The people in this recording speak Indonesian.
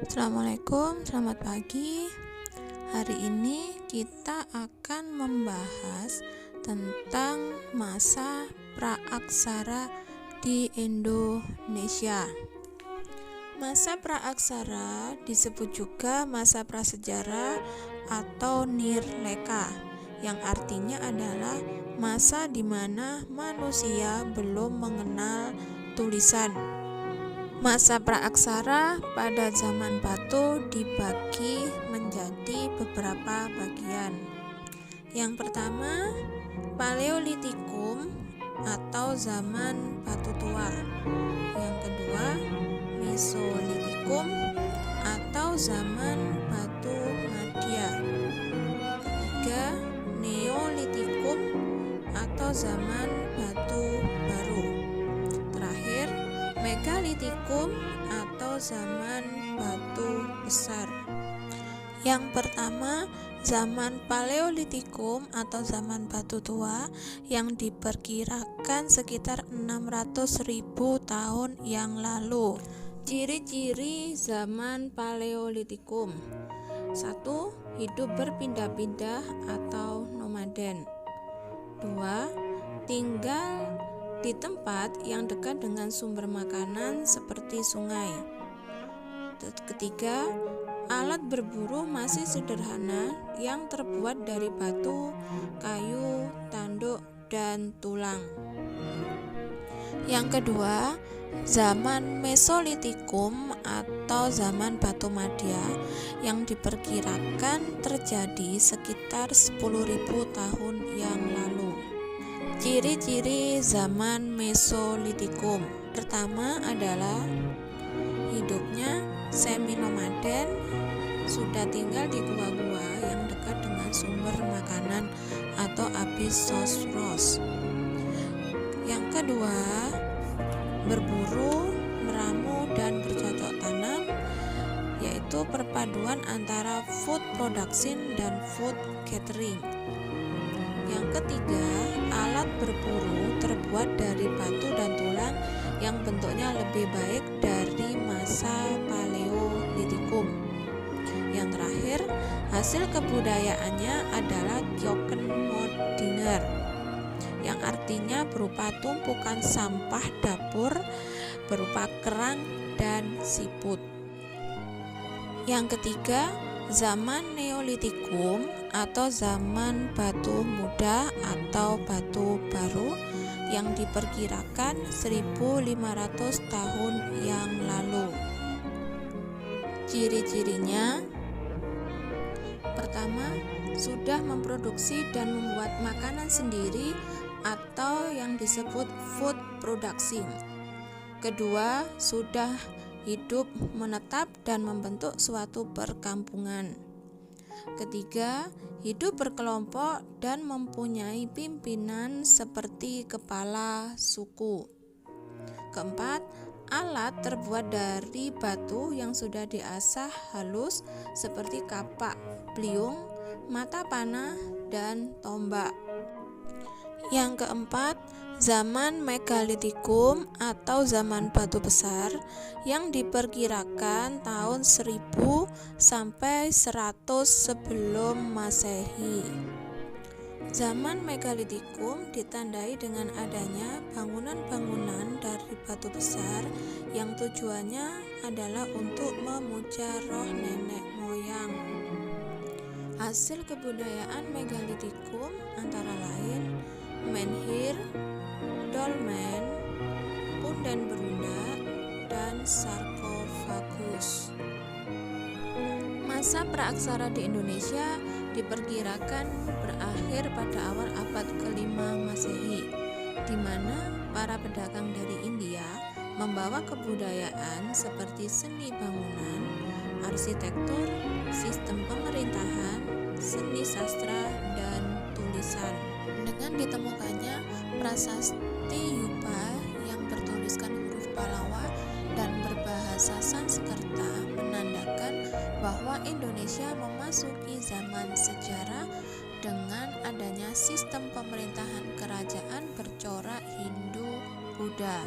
Assalamualaikum, selamat pagi. Hari ini kita akan membahas tentang masa praaksara di Indonesia. Masa praaksara disebut juga masa prasejarah atau nirleka, yang artinya adalah masa di mana manusia belum mengenal tulisan. Masa praaksara pada zaman batu dibagi menjadi beberapa bagian. Yang pertama, Paleolitikum atau zaman batu tua. Yang kedua, Mesolitikum atau zaman batu madya. Ketiga, Neolitikum atau zaman batu baru. Terakhir, Megalitikum atau zaman batu besar. Yang pertama, zaman Paleolitikum atau zaman batu tua yang diperkirakan sekitar 600.000 tahun yang lalu. Ciri-ciri zaman Paleolitikum: 1. Hidup berpindah-pindah atau nomaden. 2. Tinggal di tempat yang dekat dengan sumber makanan seperti sungai. Ketiga, alat berburu masih sederhana yang terbuat dari batu, kayu, tanduk, dan tulang. Yang kedua, zaman Mesolitikum atau zaman batu madya yang diperkirakan terjadi sekitar 10.000 tahun yang lalu. Ciri-ciri zaman Mesolitikum: pertama adalah hidupnya semi-nomaden, sudah tinggal di gua-gua yang dekat dengan sumber makanan atau Abyssos. Yang kedua, berburu, meramu, dan bercocok tanam, yaitu perpaduan antara food production dan food gathering. Yang ketiga, alat berburu terbuat dari batu dan tulang yang bentuknya lebih baik dari masa Paleolitikum. Yang terakhir, hasil kebudayaannya adalah Keukenhoudinge, yang artinya berupa tumpukan sampah dapur berupa kerang dan siput. Yang ketiga, zaman Neolitikum atau zaman batu muda atau batu baru yang diperkirakan 1.500 tahun yang lalu. Ciri-cirinya: pertama, sudah memproduksi dan membuat makanan sendiri atau yang disebut food production. Kedua, sudah hidup menetap dan membentuk suatu perkampungan. Ketiga, hidup berkelompok dan mempunyai pimpinan seperti kepala suku. Keempat, alat terbuat dari batu yang sudah diasah halus seperti kapak, beliung, mata panah, dan tombak. Yang keempat, zaman Megalitikum atau zaman batu besar yang diperkirakan tahun 1000 sampai 100 sebelum Masehi. Zaman Megalitikum ditandai dengan adanya bangunan-bangunan dari batu besar yang tujuannya adalah untuk memuja roh nenek moyang. Hasil kebudayaan Megalitikum antara lain menhir, dolmen, punden berunda, dan sarkofagus. Masa praaksara di Indonesia diperkirakan berakhir pada awal abad ke-5 Masehi, di mana para pedagang dari India membawa kebudayaan seperti seni bangunan, arsitektur, sistem pemerintahan, seni sastra, dan tulisan. Dengan ditemukannya prasasti Yupa yang bertuliskan huruf Pallawa dan berbahasa Sanskerta menandakan bahwa Indonesia memasuki zaman sejarah dengan adanya sistem pemerintahan kerajaan bercorak Hindu-Buddha.